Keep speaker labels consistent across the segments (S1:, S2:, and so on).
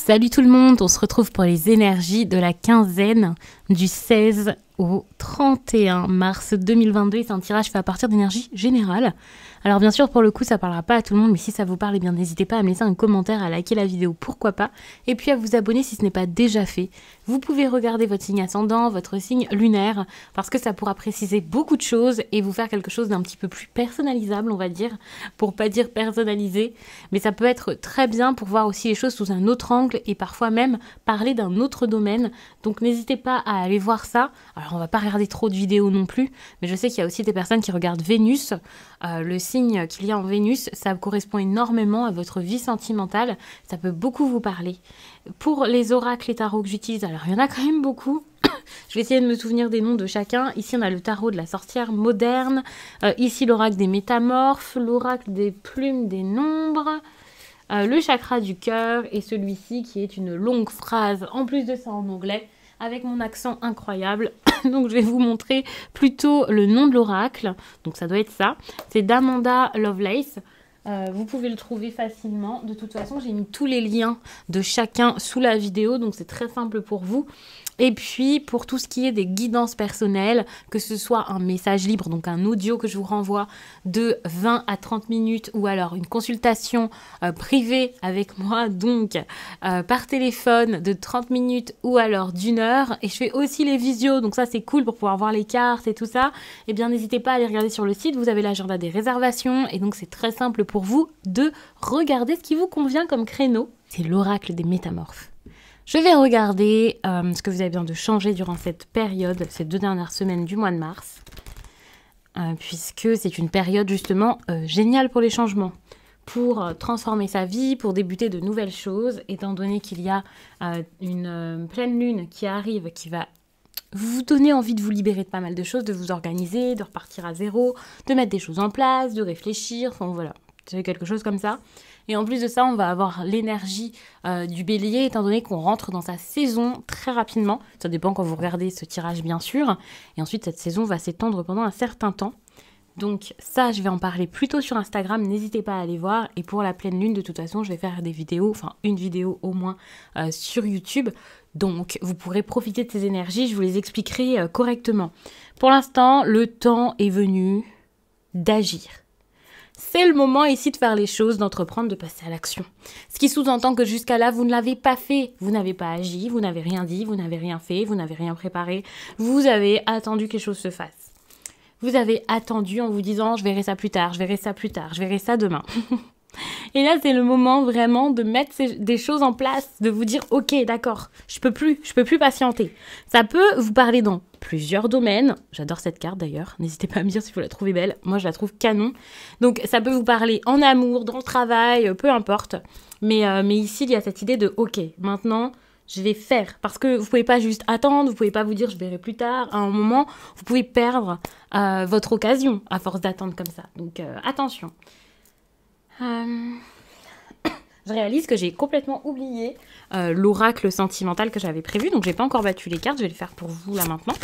S1: Salut tout le monde, on se retrouve pour les énergies de la quinzaine du 16 au 31 mars 2022. C'est un tirage fait à partir d'énergie générale. Alors bien sûr, pour le coup, ça parlera pas à tout le monde, mais si ça vous parle, eh bien n'hésitez pas à me laisser un commentaire, à liker la vidéo, pourquoi pas, et puis à vous abonner si ce n'est pas déjà fait. Vous pouvez regarder votre signe ascendant, votre signe lunaire, parce que ça pourra préciser beaucoup de choses et vous faire quelque chose d'un petit peu plus personnalisable, on va dire, pour pas dire personnalisé, mais ça peut être très bien pour voir aussi les choses sous un autre angle et parfois même parler d'un autre domaine. Donc n'hésitez pas à aller voir ça. Alors on va pas regarder trop de vidéos non plus, mais je sais qu'il y a aussi des personnes qui regardent Vénus. Le signe qu'il y a en Vénus, ça correspond énormément à votre vie sentimentale. Ça peut beaucoup vous parler. Pour les oracles et tarots que j'utilise, alors il y en a quand même beaucoup. Je vais essayer de me souvenir des noms de chacun. Ici, on a le tarot de la sorcière moderne. Ici, l'oracle des métamorphes, l'oracle des plumes des nombres, le chakra du cœur et celui-ci qui est une longue phrase, en plus de ça en anglais, avec mon accent incroyable. Donc, je vais vous montrer plutôt le nom de l'oracle. Donc, ça doit être ça. C'est d'Amanda Lovelace. Vous pouvez le trouver facilement. De toute façon, j'ai mis tous les liens de chacun sous la vidéo. Donc, c'est très simple pour vous. Et puis, pour tout ce qui est des guidances personnelles, que ce soit un message libre, donc un audio que je vous renvoie de 20 à 30 minutes, ou alors une consultation privée avec moi, donc par téléphone de 30 minutes, ou alors d'1 heure. Et je fais aussi les visios, donc ça c'est cool pour pouvoir voir les cartes et tout ça. Eh bien, n'hésitez pas à aller regarder sur le site, vous avez l'agenda des réservations, et donc c'est très simple pour vous de regarder ce qui vous convient comme créneau. C'est l'oracle des métamorphes. Je vais regarder ce que vous avez besoin de changer durant cette période, ces 2 dernières semaines du mois de mars, puisque c'est une période justement géniale pour les changements, pour transformer sa vie, pour débuter de nouvelles choses, étant donné qu'il y a une pleine lune qui arrive, qui va vous donner envie de vous libérer de pas mal de choses, de vous organiser, de repartir à zéro, de mettre des choses en place, de réfléchir, enfin voilà, c'est quelque chose comme ça. Et en plus de ça, on va avoir l'énergie du bélier, étant donné qu'on rentre dans sa saison très rapidement. Ça dépend quand vous regardez ce tirage, bien sûr. Et ensuite, cette saison va s'étendre pendant un certain temps. Donc ça, je vais en parler plutôt sur Instagram. N'hésitez pas à aller voir. Et pour la pleine lune, de toute façon, je vais faire des vidéos, enfin une vidéo au moins, sur YouTube. Donc, vous pourrez profiter de ces énergies. Je vous les expliquerai correctement. Pour l'instant, le temps est venu d'agir. C'est le moment ici de faire les choses, d'entreprendre, de passer à l'action. Ce qui sous-entend que jusqu'à là, vous ne l'avez pas fait. Vous n'avez pas agi, vous n'avez rien dit, vous n'avez rien fait, vous n'avez rien préparé. Vous avez attendu que les choses se fassent. Vous avez attendu en vous disant « je verrai ça plus tard, je verrai ça plus tard, je verrai ça demain ». Et là, c'est le moment vraiment de mettre des choses en place, de vous dire « ok, d'accord, je peux plus patienter ». Ça peut vous parler dans plusieurs domaines. J'adore cette carte d'ailleurs, n'hésitez pas à me dire si vous la trouvez belle. Moi, je la trouve canon. Donc, ça peut vous parler en amour, dans le travail, peu importe. Mais ici, il y a cette idée de « ok, maintenant, je vais faire ». Parce que vous pouvez pas juste attendre, vous pouvez pas vous dire « je verrai plus tard ». À un moment, vous pouvez perdre votre occasion à force d'attendre comme ça. Donc, attention. Je réalise que j'ai complètement oublié l'oracle sentimental que j'avais prévu, donc j'ai pas encore battu les cartes, je vais le faire pour vous là maintenant.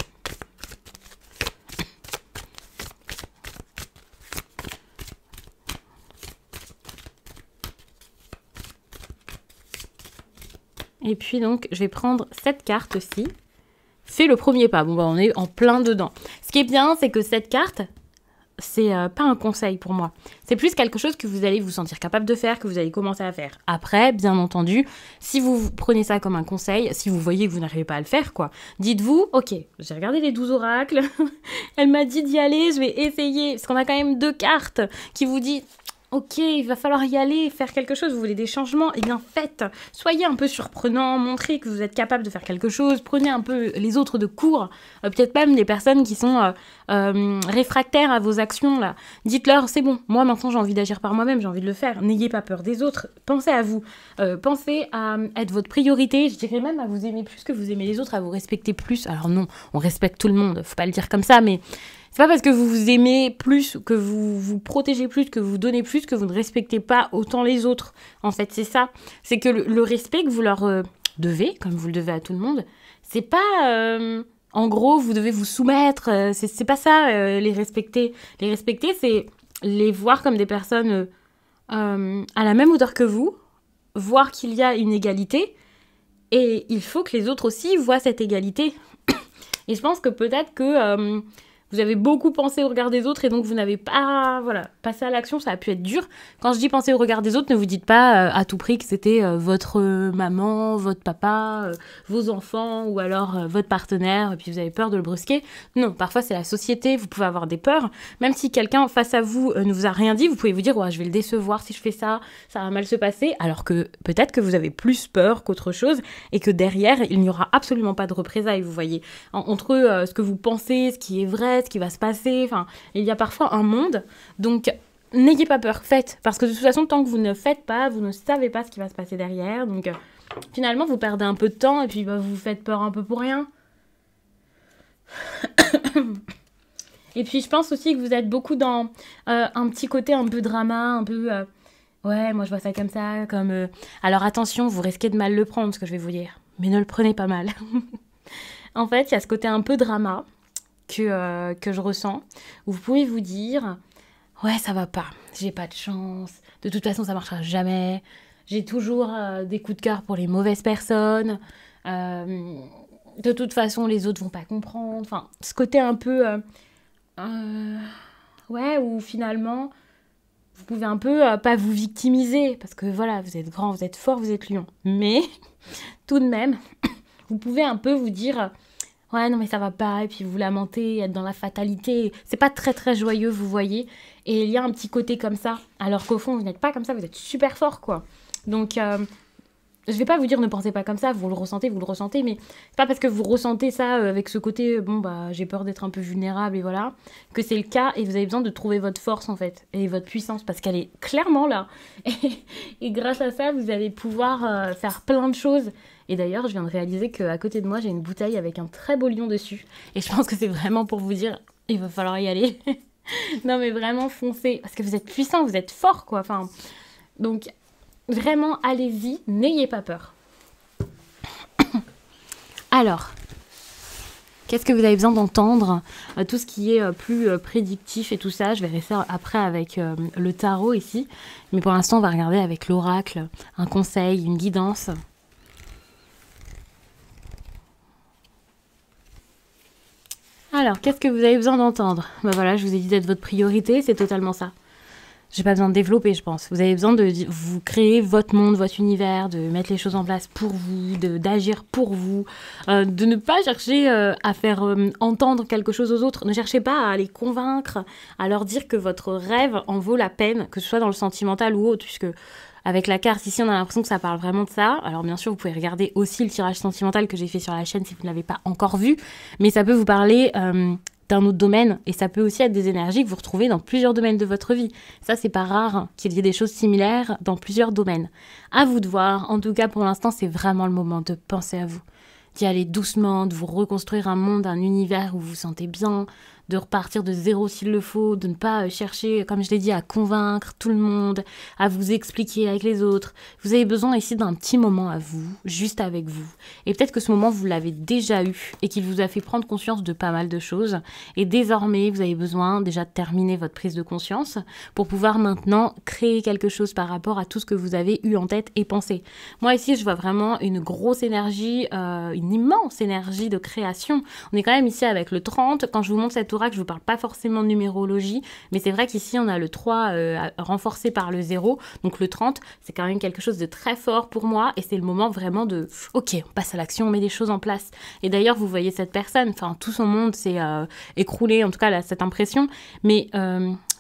S1: Et puis donc je vais prendre cette carte-ci. Fais le premier pas. Bon bah on est en plein dedans. Ce qui est bien, c'est que cette carte, c'est pas un conseil pour moi. C'est plus quelque chose que vous allez vous sentir capable de faire, que vous allez commencer à faire. Après, bien entendu, si vous prenez ça comme un conseil, si vous voyez que vous n'arrivez pas à le faire, quoi, dites-vous, ok, j'ai regardé les 12 oracles, elle m'a dit d'y aller, je vais essayer. Parce qu'on a quand même 2 cartes qui vous disent, ok, il va falloir y aller, faire quelque chose, vous voulez des changements, eh bien faites. Soyez un peu surprenant, montrez que vous êtes capable de faire quelque chose, prenez un peu les autres de court, peut-être même les personnes qui sont réfractaires à vos actions, là. Dites-leur, c'est bon, moi maintenant j'ai envie d'agir par moi-même, j'ai envie de le faire, n'ayez pas peur des autres, pensez à vous, pensez à être votre priorité, je dirais même à vous aimer plus que vous aimez les autres, à vous respecter plus. Alors non, on respecte tout le monde, faut pas le dire comme ça, mais c'est pas parce que vous vous aimez plus, que vous vous protégez plus, que vous donnez plus, que vous ne respectez pas autant les autres. En fait, c'est ça. C'est que le respect que vous leur devez, comme vous le devez à tout le monde, c'est pas... en gros, vous devez vous soumettre. C'est pas ça, les respecter. Les respecter, c'est les voir comme des personnes à la même hauteur que vous, voir qu'il y a une égalité, Et il faut que les autres aussi voient cette égalité. Et je pense que peut-être que vous avez beaucoup pensé au regard des autres et donc vous n'avez pas passé à l'action, ça a pu être dur. Quand je dis penser au regard des autres, ne vous dites pas à tout prix que c'était votre maman, votre papa, vos enfants ou alors votre partenaire et puis vous avez peur de le brusquer. Non, parfois c'est la société, vous pouvez avoir des peurs. Même si quelqu'un face à vous ne vous a rien dit, vous pouvez vous dire ouais, je vais le décevoir si je fais ça, ça va mal se passer. Alors que peut-être que vous avez plus peur qu'autre chose et que derrière, il n'y aura absolument pas de représailles, vous voyez. Entre ce que vous pensez, ce qui est vrai, ce qui va se passer, enfin, il y a parfois un monde, donc n'ayez pas peur, faites, parce que de toute façon, tant que vous ne faites pas, vous ne savez pas ce qui va se passer derrière, donc finalement, vous perdez un peu de temps, et puis vous vous faites peur un peu pour rien. Et puis, je pense aussi que vous êtes beaucoup dans un petit côté un peu drama, un peu... ouais, moi je vois ça comme ça, comme... Alors attention, vous risquez de mal le prendre, ce que je vais vous dire, mais ne le prenez pas mal. En fait, il y a ce côté un peu drama que je ressens, où vous pouvez vous dire ouais, ça va pas, j'ai pas de chance, de toute façon ça marchera jamais, j'ai toujours des coups de cœur pour les mauvaises personnes, de toute façon les autres vont pas comprendre, enfin ce côté un peu ouais, où finalement vous pouvez un peu pas vous victimiser, parce que voilà, vous êtes grand, vous êtes fort, vous êtes lion, mais tout de même vous pouvez un peu vous dire ouais, non, mais ça va pas, et puis vous lamentez, être dans la fatalité. C'est pas très, très joyeux, vous voyez. Et il y a un petit côté comme ça, alors qu'au fond, vous n'êtes pas comme ça, vous êtes super fort, quoi. Donc, je vais pas vous dire ne pensez pas comme ça, vous le ressentez, mais c'est pas parce que vous ressentez ça avec ce côté, bon, bah, j'ai peur d'être un peu vulnérable, et voilà, que c'est le cas, et vous avez besoin de trouver votre force, en fait, et votre puissance, parce qu'elle est clairement là. Et grâce à ça, vous allez pouvoir faire plein de choses. Et d'ailleurs, je viens de réaliser qu'à côté de moi, j'ai une bouteille avec un très beau lion dessus. Et je pense que c'est vraiment pour vous dire, il va falloir y aller. Non, mais vraiment, foncez. Parce que vous êtes puissant, vous êtes fort, quoi. Enfin, donc, vraiment, allez-y, n'ayez pas peur. Alors, qu'est-ce que vous avez besoin d'entendre? Tout ce qui est plus prédictif et tout ça, je vais rester après avec le tarot ici. Mais pour l'instant, on va regarder avec l'oracle, un conseil, une guidance. Alors, qu'est-ce que vous avez besoin d'entendre? Ben voilà, je vous ai dit d'être votre priorité, c'est totalement ça. J'ai pas besoin de développer, je pense. Vous avez besoin de vous créer votre monde, votre univers, de mettre les choses en place pour vous, d'agir pour vous, de ne pas chercher à faire entendre quelque chose aux autres. Ne cherchez pas à les convaincre, à leur dire que votre rêve en vaut la peine, que ce soit dans le sentimental ou autre, puisque avec la carte ici, on a l'impression que ça parle vraiment de ça. Alors bien sûr, vous pouvez regarder aussi le tirage sentimental que j'ai fait sur la chaîne si vous ne l'avez pas encore vu, mais ça peut vous parler d'un autre domaine, et ça peut aussi être des énergies que vous retrouvez dans plusieurs domaines de votre vie. Ça, c'est pas rare qu'il y ait des choses similaires dans plusieurs domaines. À vous de voir. En tout cas, pour l'instant, c'est vraiment le moment de penser à vous, d'y aller doucement, de vous reconstruire un monde, un univers où vous vous sentez bien, de repartir de zéro s'il le faut, de ne pas chercher, comme je l'ai dit, à convaincre tout le monde, à vous expliquer avec les autres. Vous avez besoin ici d'un petit moment à vous, juste avec vous. Et peut-être que ce moment, vous l'avez déjà eu et qu'il vous a fait prendre conscience de pas mal de choses. Et désormais, vous avez besoin déjà de terminer votre prise de conscience pour pouvoir maintenant créer quelque chose par rapport à tout ce que vous avez eu en tête et pensé. Moi ici, je vois vraiment une grosse énergie, une immense énergie de création. On est quand même ici avec le 30. Quand je vous montre cette oracle, je vous parle pas forcément de numérologie, mais c'est vrai qu'ici on a le 3 renforcé par le 0, donc le 30, c'est quand même quelque chose de très fort pour moi, et c'est le moment vraiment de ok, on passe à l'action, on met des choses en place. Et d'ailleurs, vous voyez cette personne, enfin tout son monde s'est écroulé, en tout cas là, cette impression, mais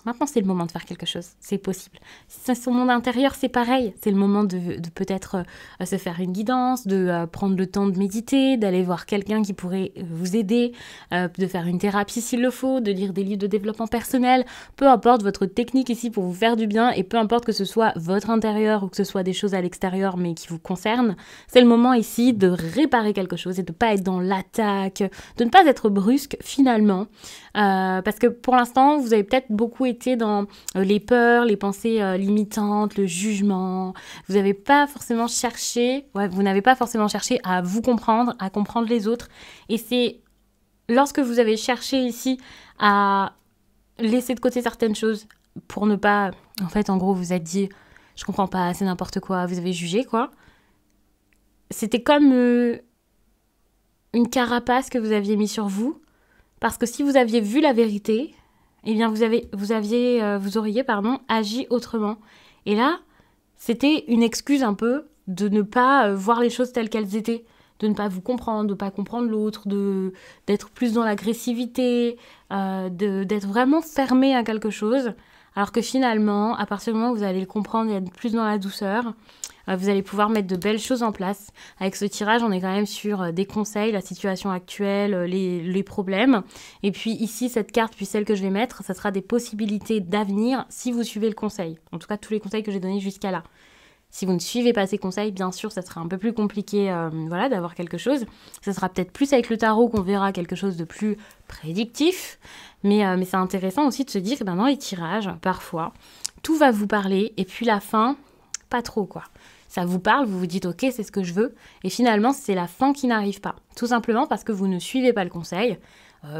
S1: maintenant, c'est le moment de faire quelque chose. C'est possible. Si c'est son monde intérieur, c'est pareil. C'est le moment de peut-être se faire une guidance, de prendre le temps de méditer, d'aller voir quelqu'un qui pourrait vous aider, de faire une thérapie s'il le faut, de lire des livres de développement personnel. Peu importe votre technique ici pour vous faire du bien, et peu importe que ce soit votre intérieur ou que ce soit des choses à l'extérieur mais qui vous concernent, c'est le moment ici de réparer quelque chose et de ne pas être dans l'attaque, de ne pas être brusque finalement. Parce que pour l'instant, vous avez peut-être beaucoup été dans les peurs, les pensées limitantes, le jugement. Vous n'avez pas forcément cherché, vous n'avez pas forcément cherché à vous comprendre, à comprendre les autres. Et c'est lorsque vous avez cherché ici à laisser de côté certaines choses pour ne pas, en fait, en gros, vous êtes dit, je comprends pas, c'est n'importe quoi, vous avez jugé, quoi. c'était comme une carapace que vous aviez mis sur vous, parce que si vous aviez vu la vérité, eh bien vous auriez agi autrement. Et là, c'était une excuse un peu de ne pas voir les choses telles qu'elles étaient, de ne pas vous comprendre, de ne pas comprendre l'autre, d'être plus dans l'agressivité, d'être vraiment fermé à quelque chose, alors que finalement, à partir du moment où vous allez le comprendre et être plus dans la douceur, vous allez pouvoir mettre de belles choses en place. Avec ce tirage, on est quand même sur des conseils, la situation actuelle, les problèmes. Et puis ici, cette carte, puis celle que je vais mettre, ça sera des possibilités d'avenir si vous suivez le conseil. En tout cas, tous les conseils que j'ai donnés jusqu'à là. Si vous ne suivez pas ces conseils, bien sûr, ça sera un peu plus compliqué d'avoir quelque chose. Ça sera peut-être plus avec le tarot qu'on verra quelque chose de plus prédictif. Mais c'est intéressant aussi de se dire que dans les tirages, parfois, tout va vous parler. Et puis la fin, pas trop, quoi. Ça vous parle, vous vous dites « Ok, c'est ce que je veux ». Et finalement, c'est la fin qui n'arrive pas. Tout simplement parce que vous ne suivez pas le conseil.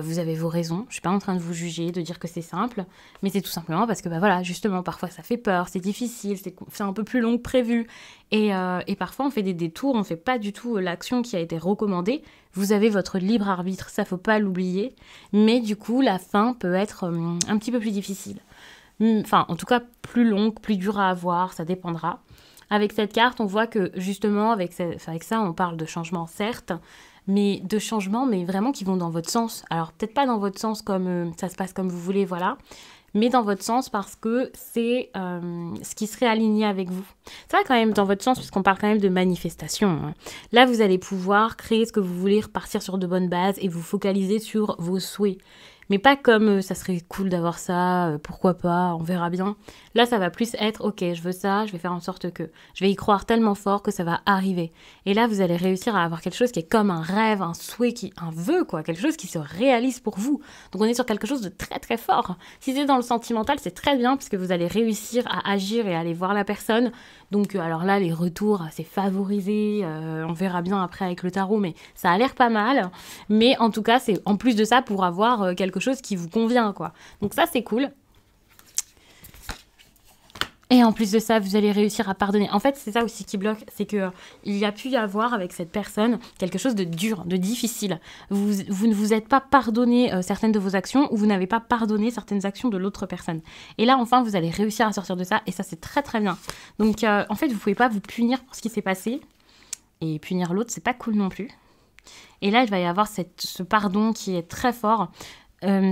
S1: Vous avez vos raisons. Je ne suis pas en train de vous juger, de dire que c'est simple. Mais c'est tout simplement parce que, justement, parfois ça fait peur, c'est difficile, c'est un peu plus long que prévu. Et parfois, on fait des détours, on ne fait pas du tout l'action qui a été recommandée. Vous avez votre libre arbitre, ça, faut pas l'oublier. Mais du coup, la fin peut être un petit peu plus difficile. Enfin, en tout cas, plus longue, plus dure à avoir, ça dépendra. Avec cette carte, on voit que justement, avec ça, on parle de changement, certes, mais de changements, mais vraiment qui vont dans votre sens. Alors, peut-être pas dans votre sens comme ça se passe comme vous voulez, voilà, mais dans votre sens parce que c'est ce qui serait aligné avec vous. Ça va quand même dans votre sens puisqu'on parle quand même de manifestation. Hein. Là, vous allez pouvoir créer ce que vous voulez, repartir sur de bonnes bases et vous focaliser sur vos souhaits. Mais pas comme ça serait cool d'avoir ça, pourquoi pas, on verra bien. Là, ça va plus être, ok, je veux ça, je vais faire en sorte que je vais y croire tellement fort que ça va arriver. Et là, vous allez réussir à avoir quelque chose qui est comme un rêve, un souhait, un vœu, quoi, quelque chose qui se réalise pour vous. Donc on est sur quelque chose de très très fort. Si c'est dans le sentimental, c'est très bien puisque vous allez réussir à agir et à aller voir la personne. Donc alors là, les retours, c'est favorisé, on verra bien après avec le tarot, mais ça a l'air pas mal. Mais en tout cas, c'est en plus de ça pour avoir quelque chose qui vous convient, quoi. Donc ça, c'est cool. Et en plus de ça, vous allez réussir à pardonner. En fait, c'est ça aussi qui bloque, c'est que il y a pu y avoir avec cette personne quelque chose de dur, de difficile. Vous ne vous êtes pas pardonné certaines de vos actions ou vous n'avez pas pardonné certaines actions de l'autre personne. Et là, enfin, vous allez réussir à sortir de ça et ça, c'est très très bien. Donc, en fait, vous pouvez pas vous punir pour ce qui s'est passé et punir l'autre, c'est pas cool non plus. Et là, il va y avoir ce pardon qui est très fort.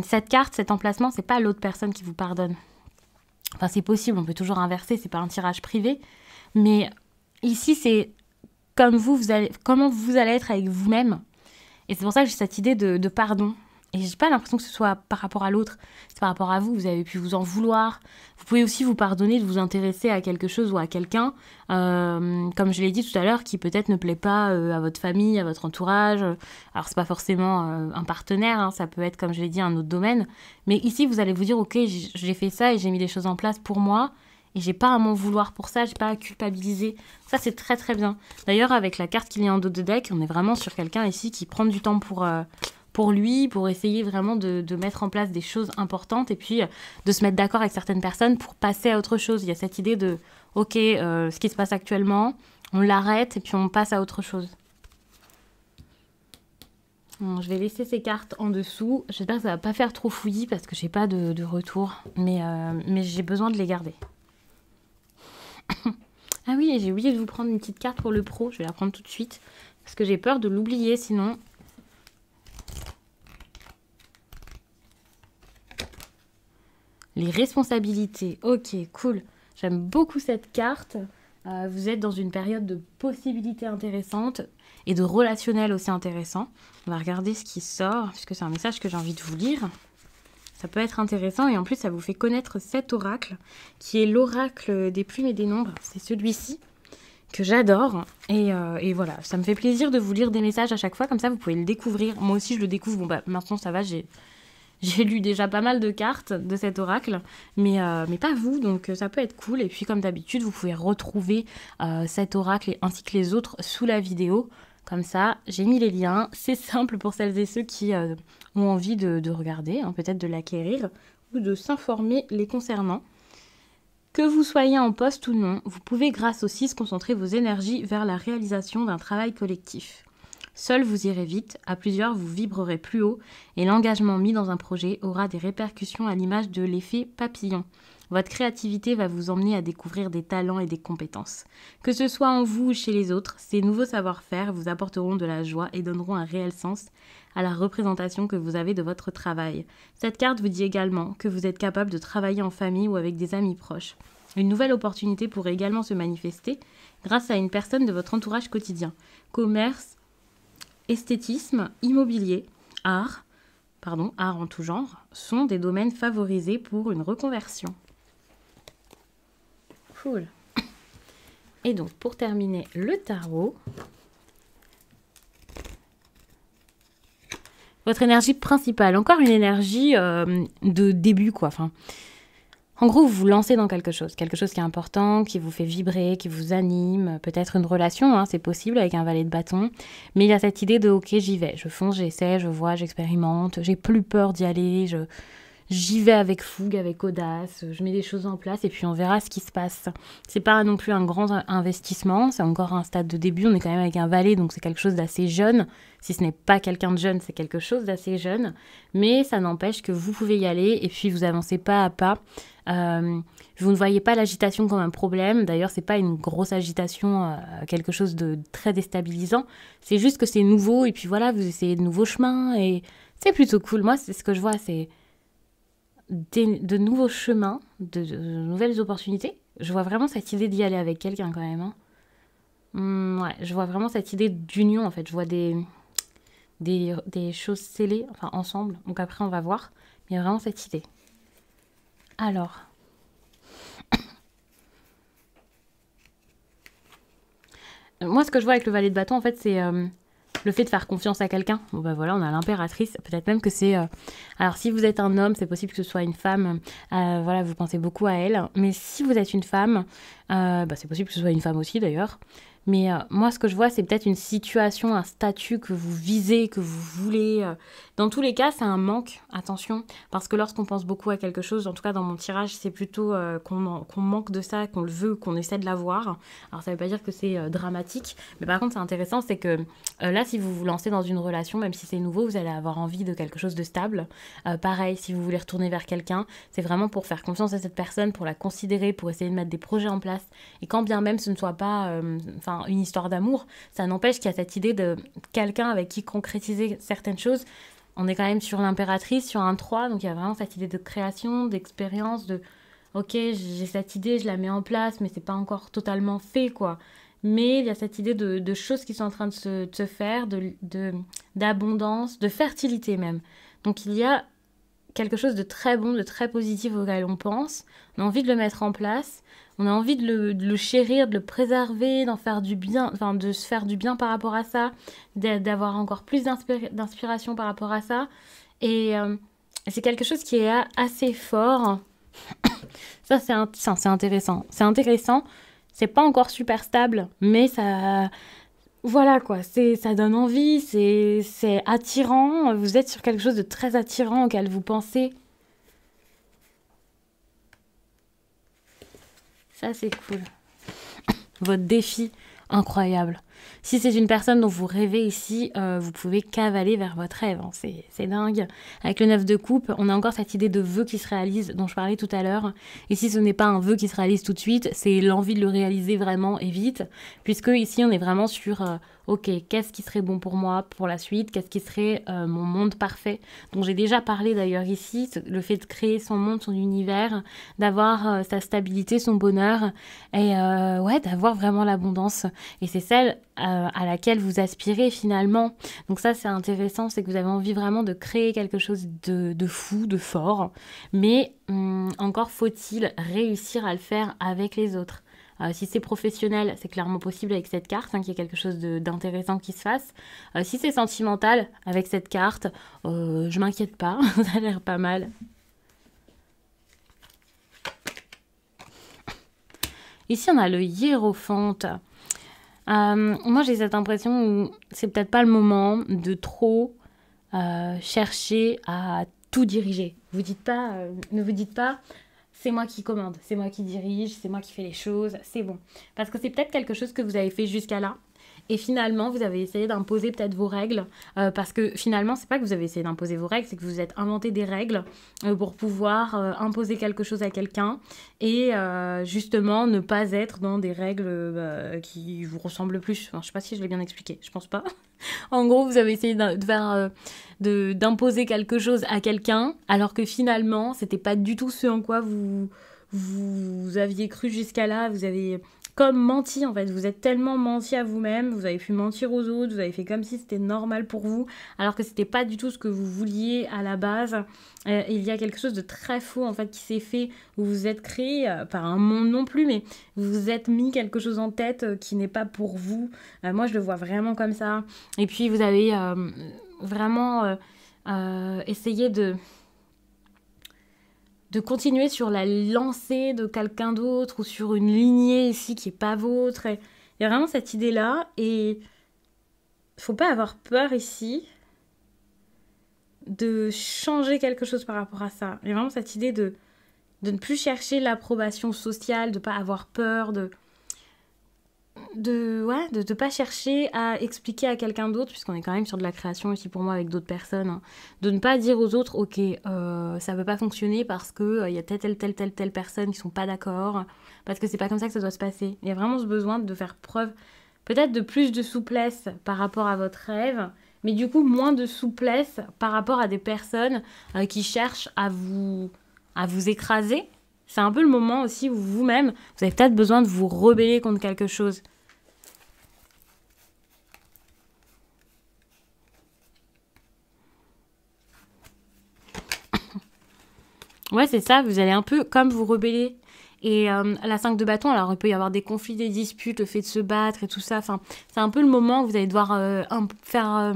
S1: Cette carte, cet emplacement, c'est pas l'autre personne qui vous pardonne. Enfin, c'est possible, on peut toujours inverser, c'est pas un tirage privé. Mais ici, c'est comment vous allez être avec vous-même. Et c'est pour ça que j'ai cette idée de pardon. Et j'ai pas l'impression que ce soit par rapport à l'autre, c'est par rapport à vous, vous avez pu vous en vouloir. Vous pouvez aussi vous pardonner de vous intéresser à quelque chose ou à quelqu'un, comme je l'ai dit tout à l'heure, qui peut-être ne plaît pas à votre famille, à votre entourage. Alors c'est pas forcément un partenaire, hein, ça peut être, comme je l'ai dit, un autre domaine. Mais ici, vous allez vous dire, ok, j'ai fait ça et j'ai mis des choses en place pour moi. Et j'ai pas à m'en vouloir pour ça, j'ai pas à culpabiliser. Ça, c'est très très bien. D'ailleurs, avec la carte qui vient en dos de deck, on est vraiment sur quelqu'un ici qui prend du temps pour lui, pour essayer vraiment de mettre en place des choses importantes et puis de se mettre d'accord avec certaines personnes pour passer à autre chose. Il y a cette idée de, ok, ce qui se passe actuellement, on l'arrête et puis on passe à autre chose. Bon, je vais laisser ces cartes en dessous. J'espère que ça va pas faire trop fouillis parce que j'ai pas de retour, mais j'ai besoin de les garder. Ah oui, j'ai oublié de vous prendre une petite carte pour le pro. Je vais la prendre tout de suite parce que j'ai peur de l'oublier sinon. Les responsabilités. Ok, cool. J'aime beaucoup cette carte. Vous êtes dans une période de possibilités intéressantes et de relationnel aussi intéressant. On va regarder ce qui sort, puisque c'est un message que j'ai envie de vous lire. Ça peut être intéressant et en plus, ça vous fait connaître cet oracle, qui est l'oracle des plumes et des nombres. C'est celui-ci que j'adore. Et voilà, ça me fait plaisir de vous lire des messages à chaque fois. Comme ça, vous pouvez le découvrir. Moi aussi, je le découvre. Bon, maintenant, ça va, j'ai lu déjà pas mal de cartes de cet oracle, mais pas vous, donc ça peut être cool. Et puis comme d'habitude, vous pouvez retrouver cet oracle ainsi que les autres sous la vidéo. Comme ça, j'ai mis les liens. C'est simple pour celles et ceux qui ont envie de regarder, hein, peut-être de l'acquérir ou de s'informer les concernant. Que vous soyez en poste ou non, vous pouvez grâce au 6 concentrer vos énergies vers la réalisation d'un travail collectif. Seul vous irez vite, à plusieurs vous vibrerez plus haut et l'engagement mis dans un projet aura des répercussions à l'image de l'effet papillon. Votre créativité va vous emmener à découvrir des talents et des compétences. Que ce soit en vous ou chez les autres, ces nouveaux savoir-faire vous apporteront de la joie et donneront un réel sens à la représentation que vous avez de votre travail. Cette carte vous dit également que vous êtes capable de travailler en famille ou avec des amis proches. Une nouvelle opportunité pourrait également se manifester grâce à une personne de votre entourage quotidien. Commerce, esthétisme, immobilier, art en tout genre, sont des domaines favorisés pour une reconversion. Cool. Et donc, pour terminer le tarot, votre énergie principale, encore une énergie de début, quoi. Enfin, en gros, vous vous lancez dans quelque chose qui est important, qui vous fait vibrer, qui vous anime, peut-être une relation, hein, c'est possible avec un valet de bâton, mais il y a cette idée de « ok, j'y vais, je fonce, j'essaie, je vois, j'expérimente, j'ai plus peur d'y aller, j'y vais avec fougue, avec audace, je mets des choses en place et puis on verra ce qui se passe. » C'est pas non plus un grand investissement, c'est encore un stade de début, on est quand même avec un valet, donc c'est quelque chose d'assez jeune. Si ce n'est pas quelqu'un de jeune, c'est quelque chose d'assez jeune, mais ça n'empêche que vous pouvez y aller et puis vous avancez pas à pas. Vous ne voyez pas l'agitation comme un problème. D'ailleurs, c'est pas une grosse agitation, quelque chose de très déstabilisant. C'est juste que c'est nouveau et puis voilà, vous essayez de nouveaux chemins et c'est plutôt cool. Moi, c'est ce que je vois, c'est de nouveaux chemins, de nouvelles opportunités. Je vois vraiment cette idée d'y aller avec quelqu'un quand même. Hein. Ouais, je vois vraiment cette idée d'union en fait. Je vois des choses scellées, enfin ensemble. Donc après, on va voir. Mais il y a vraiment cette idée. Alors, moi, ce que je vois avec le valet de bâton, en fait, c'est le fait de faire confiance à quelqu'un. Bon, bah voilà, on a l'impératrice. Peut-être même que c'est... Alors, si vous êtes un homme, c'est possible que ce soit une femme. Voilà, vous pensez beaucoup à elle. Mais si vous êtes une femme, c'est possible que ce soit une femme aussi, d'ailleurs. Mais moi, ce que je vois, c'est peut-être une situation, un statut que vous visez, que vous voulez. Dans tous les cas, c'est un manque, attention. Parce que lorsqu'on pense beaucoup à quelque chose, en tout cas dans mon tirage, c'est plutôt qu'on manque de ça, qu'on le veut, qu'on essaie de l'avoir. Alors, ça ne veut pas dire que c'est dramatique. Mais par contre, c'est intéressant, c'est que là, si vous vous lancez dans une relation, même si c'est nouveau, vous allez avoir envie de quelque chose de stable. Pareil, si vous voulez retourner vers quelqu'un, c'est vraiment pour faire confiance à cette personne, pour la considérer, pour essayer de mettre des projets en place. Et quand bien même ce ne soit pas une histoire d'amour, ça n'empêche qu'il y a cette idée de quelqu'un avec qui concrétiser certaines choses. On est quand même sur l'impératrice, sur un 3, donc il y a vraiment cette idée de création, d'expérience, de ok, j'ai cette idée, je la mets en place, mais c'est pas encore totalement fait, quoi. Mais il y a cette idée de choses qui sont en train de se faire, d'abondance, de fertilité même. Donc il y a quelque chose de très bon, de très positif auquel on pense. On a envie de le mettre en place. On a envie de le chérir, de le préserver, d'en faire du bien, enfin de se faire du bien par rapport à ça, d'avoir encore plus d'inspiration par rapport à ça. Et c'est quelque chose qui est assez fort. Ça, c'est intéressant. C'est intéressant. C'est pas encore super stable, mais ça... Voilà quoi, ça donne envie, c'est attirant. Vous êtes sur quelque chose de très attirant auquel vous pensez. Ça, c'est cool. Votre défi, incroyable. Si c'est une personne dont vous rêvez ici, vous pouvez cavaler vers votre rêve. Hein. C'est dingue. Avec le 9 de coupe, on a encore cette idée de vœu qui se réalise dont je parlais tout à l'heure. Et si ce n'est pas un vœu qui se réalise tout de suite, c'est l'envie de le réaliser vraiment et vite. Puisque ici, on est vraiment sur... ok, qu'est-ce qui serait bon pour moi pour la suite? Qu'est-ce qui serait mon monde parfait? dont j'ai déjà parlé d'ailleurs ici, le fait de créer son monde, son univers, d'avoir sa stabilité, son bonheur, et d'avoir vraiment l'abondance. Et c'est celle à laquelle vous aspirez finalement. Donc ça, c'est intéressant, c'est que vous avez envie vraiment de créer quelque chose de fou, de fort, mais encore faut-il réussir à le faire avec les autres. Si c'est professionnel, c'est clairement possible avec cette carte, qu'il y ait quelque chose d'intéressant qui se fasse. Si c'est sentimental, avec cette carte, je m'inquiète pas, ça a l'air pas mal. Ici, on a le hiérophante. Moi, j'ai cette impression où c'est peut-être pas le moment de trop chercher à tout diriger. Ne vous dites pas... c'est moi qui commande, c'est moi qui dirige, c'est moi qui fais les choses, c'est bon. Parce que c'est peut-être quelque chose que vous avez fait jusqu'à là. Et finalement, vous avez essayé d'imposer peut-être vos règles. Parce que finalement, c'est pas que vous avez essayé d'imposer vos règles, c'est que vous êtes inventé des règles pour pouvoir imposer quelque chose à quelqu'un. Et justement, ne pas être dans des règles qui vous ressemblent plus. Enfin, je sais pas si je l'ai bien expliqué, je pense pas. En gros, vous avez essayé d'imposer quelque chose à quelqu'un, alors que finalement, c'était pas du tout ce en quoi vous aviez cru jusqu'à là. Vous avez comme menti, en fait. Vous êtes tellement menti à vous-même, vous avez pu mentir aux autres, vous avez fait comme si c'était normal pour vous, alors que c'était pas du tout ce que vous vouliez à la base. Il y a quelque chose de très faux, en fait, qui s'est fait. Vous vous êtes créé, pas un monde non plus, mais vous vous êtes mis quelque chose en tête qui n'est pas pour vous. Moi, je le vois vraiment comme ça. Et puis, vous avez vraiment essayé de continuer sur la lancée de quelqu'un d'autre ou sur une lignée ici qui n'est pas vôtre. Et il y a vraiment cette idée-là. Et il ne faut pas avoir peur ici de changer quelque chose par rapport à ça. Il y a vraiment cette idée de ne plus chercher l'approbation sociale, de ne pas avoir peur, de pas chercher à expliquer à quelqu'un d'autre, puisqu'on est quand même sur de la création ici pour moi avec d'autres personnes, hein, de ne pas dire aux autres, ok, ça veut pas fonctionner parce que y a telle personne qui sont pas d'accord, parce que c'est pas comme ça que ça doit se passer. Il y a vraiment ce besoin de faire preuve peut-être de plus de souplesse par rapport à votre rêve, mais du coup moins de souplesse par rapport à des personnes qui cherchent à vous écraser. C'est un peu le moment aussi où vous-même, vous avez peut-être besoin de vous rebeller contre quelque chose. Ouais, c'est ça, vous allez un peu comme vous rebeller. Et la 5 de bâton, alors il peut y avoir des conflits, des disputes, le fait de se battre et tout ça. Enfin, c'est un peu le moment où vous allez devoir faire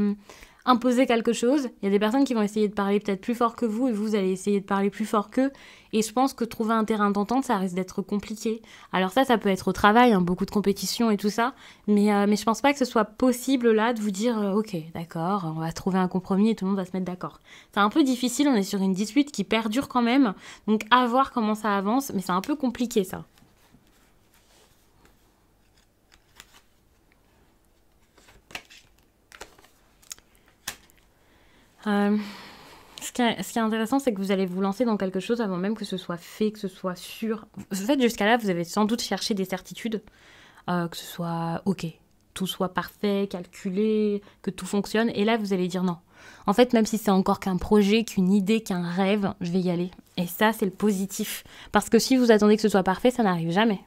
S1: imposer quelque chose. Il y a des personnes qui vont essayer de parler peut-être plus fort que vous et vous allez essayer de parler plus fort qu'eux. Et je pense que trouver un terrain d'entente, ça risque d'être compliqué. Alors ça peut être au travail, hein, beaucoup de compétition et tout ça. Mais je pense pas que ce soit possible là de vous dire ok, d'accord, on va trouver un compromis et tout le monde va se mettre d'accord. C'est un peu difficile, on est sur une dispute qui perdure quand même. Donc à voir comment ça avance, mais c'est un peu compliqué ça. Ce qui est intéressant, c'est que vous allez vous lancer dans quelque chose avant même que ce soit fait, que ce soit sûr. En fait, jusqu'à là, vous avez sans doute cherché des certitudes, que ce soit ok, tout soit parfait, calculé, que tout fonctionne. Et là, vous allez dire non. En fait, même si c'est encore qu'un projet, qu'une idée, qu'un rêve, je vais y aller. Et ça, c'est le positif. Parce que si vous attendez que ce soit parfait, ça n'arrive jamais.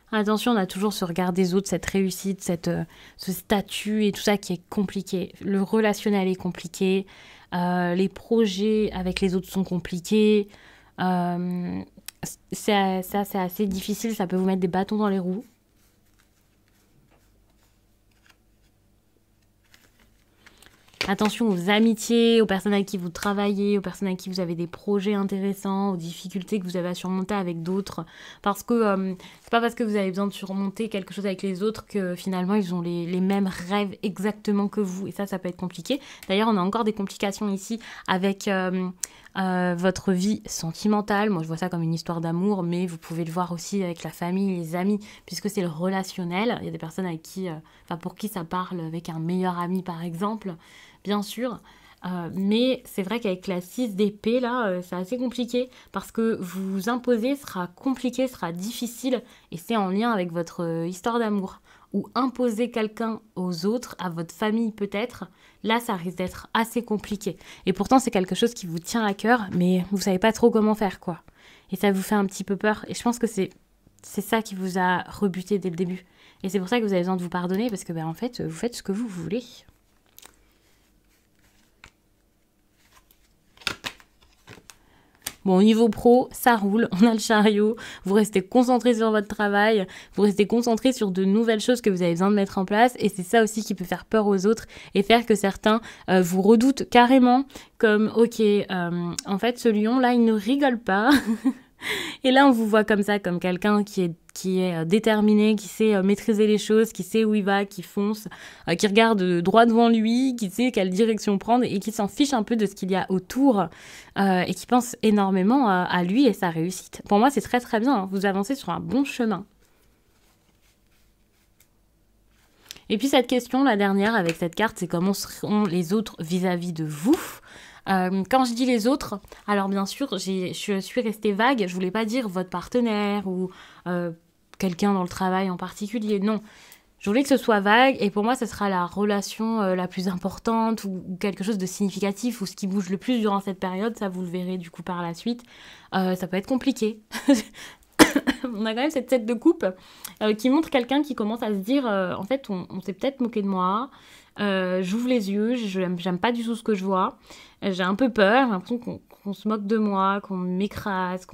S1: Attention, on a toujours ce regard des autres, cette réussite, ce statut et tout ça qui est compliqué. Le relationnel est compliqué, les projets avec les autres sont compliqués. C'est assez difficile, ça peut vous mettre des bâtons dans les roues. Attention aux amitiés, aux personnes avec qui vous travaillez, aux personnes avec qui vous avez des projets intéressants, aux difficultés que vous avez à surmonter avec d'autres. Parce que c'est pas parce que vous avez besoin de surmonter quelque chose avec les autres que finalement ils ont les mêmes rêves exactement que vous. Et ça peut être compliqué. D'ailleurs, on a encore des complications ici avec votre vie sentimentale. Moi, je vois ça comme une histoire d'amour, mais vous pouvez le voir aussi avec la famille, les amis, puisque c'est le relationnel. Il y a des personnes avec qui, pour qui ça parle avec un meilleur ami, par exemple. Bien sûr, mais c'est vrai qu'avec la 6 d'épée, là, c'est assez compliqué parce que vous imposer sera compliqué, sera difficile et c'est en lien avec votre histoire d'amour. Ou imposer quelqu'un aux autres, à votre famille peut-être, là, ça risque d'être assez compliqué. Et pourtant, c'est quelque chose qui vous tient à cœur, mais vous savez pas trop comment faire, quoi. Et ça vous fait un petit peu peur. Et je pense que c'est ça qui vous a rebuté dès le début. Et c'est pour ça que vous avez besoin de vous pardonner parce que, en fait, vous faites ce que vous voulez. Bon, au niveau pro, ça roule, on a le chariot, vous restez concentré sur votre travail, vous restez concentré sur de nouvelles choses que vous avez besoin de mettre en place, et c'est ça aussi qui peut faire peur aux autres, et faire que certains vous redoutent carrément, comme, ok, en fait, ce lion-là, il ne rigole pas, Et là, on vous voit comme ça, comme quelqu'un qui est déterminé, qui sait maîtriser les choses, qui sait où il va, qui fonce, qui regarde droit devant lui, qui sait quelle direction prendre et qui s'en fiche un peu de ce qu'il y a autour et qui pense énormément à lui et sa réussite. Pour moi, c'est très très bien, hein. Vous avancez sur un bon chemin. Et puis cette question, la dernière avec cette carte, c'est comment seront les autres vis-à-vis de vous. Quand je dis les autres, alors bien sûr, je suis restée vague, je voulais pas dire votre partenaire ou quelqu'un dans le travail en particulier, non. Je voulais que ce soit vague et pour moi, ce sera la relation la plus importante ou quelque chose de significatif ou ce qui bouge le plus durant cette période, ça vous le verrez du coup par la suite. Ça peut être compliqué. On a quand même cette tête de coupe qui montre quelqu'un qui commence à se dire en fait, on s'est peut-être moqué de moi, j'ouvre les yeux, j'aime pas du tout ce que je vois, j'ai un peu peur, j'ai l'impression qu'on se moque de moi, qu'on m'écrase,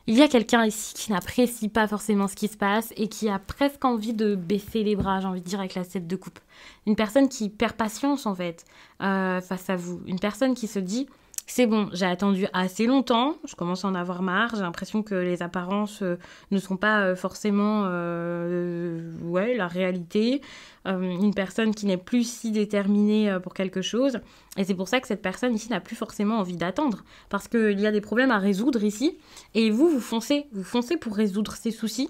S1: Il y a quelqu'un ici qui n'apprécie pas forcément ce qui se passe et qui a presque envie de baisser les bras, j'ai envie de dire, avec la tête de coupe. Une personne qui perd patience, en fait, face à vous. Une personne qui se dit, c'est bon, j'ai attendu assez longtemps, je commence à en avoir marre, j'ai l'impression que les apparences ne sont pas forcément la réalité. Une personne qui n'est plus si déterminée pour quelque chose. Et c'est pour ça que cette personne ici n'a plus forcément envie d'attendre. Parce qu'il y a des problèmes à résoudre ici. Et vous foncez pour résoudre ces soucis.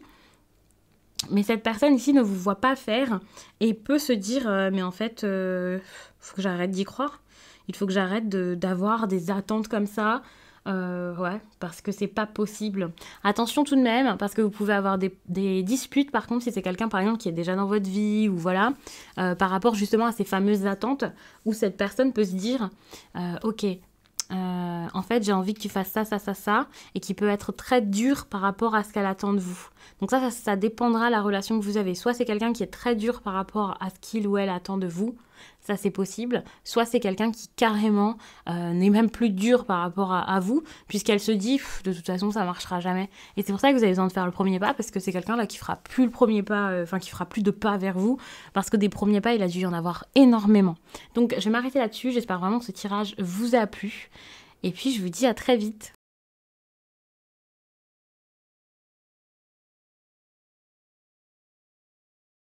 S1: Mais cette personne ici ne vous voit pas faire et peut se dire mais en fait, faut que j'arrête d'y croire. Il faut que j'arrête d'avoir des attentes comme ça. Parce que c'est pas possible. Attention tout de même, parce que vous pouvez avoir des disputes, par contre, si c'est quelqu'un, par exemple, qui est déjà dans votre vie, ou voilà, par rapport justement à ces fameuses attentes, où cette personne peut se dire, ok, en fait, j'ai envie que tu fasses ça, ça, ça, ça, et qui peut être très dur par rapport à ce qu'elle attend de vous. Donc ça dépendra de la relation que vous avez. Soit c'est quelqu'un qui est très dur par rapport à ce qu'il ou elle attend de vous, ça c'est possible. Soit c'est quelqu'un qui carrément n'est même plus dur par rapport à vous, puisqu'elle se dit, de toute façon, ça marchera jamais. Et c'est pour ça que vous avez besoin de faire le premier pas, parce que c'est quelqu'un là qui fera plus le premier pas, qui fera plus de pas vers vous, parce que des premiers pas, il a dû y en avoir énormément. Donc je vais m'arrêter là-dessus, j'espère vraiment que ce tirage vous a plu. Et puis je vous dis à très vite.